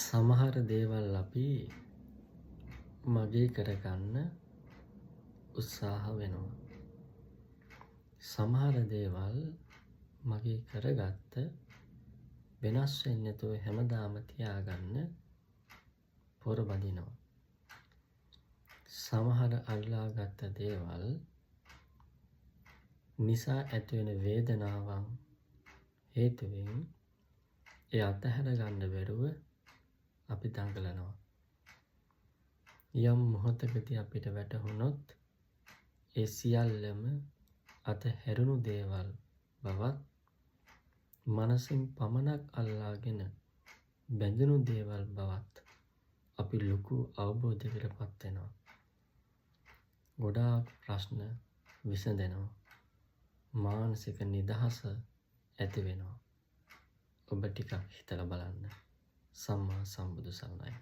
සමහර දේවල් අපි මගේ කරගන්න උත්සාහ වෙනවා. සමහර දේවල් මගේ කරගත්ත වෙනස් වෙන්නේ නැතුව හැමදාම තියාගන්න පොර බඳිනවා. සමහර අල්ලාගත්ත දේවල් නිසා ඇතිවෙන වේදනාවන් හේතුවෙන් ඒ අතහැර ගන්න බැරුව අපි දඟලනවා. යම් මොහොතකදී අපිට වැටහුණොත් ඒ සියල්ලම අතහැරුණු දේවල් බවත් මනසින් පමණක් අල්ලාගෙන බැඳුණු දේවල් බවත් අපි ලොකු අවබෝධයකටපත් වෙනවා. ගොඩාක් ප්‍රශ්න විසඳෙනවා. මානසික නිදහස ඇති වෙනවා. ඔබ ටිකක් හිතලා බලන්න. සම්මා සම්බුදු සරණයි.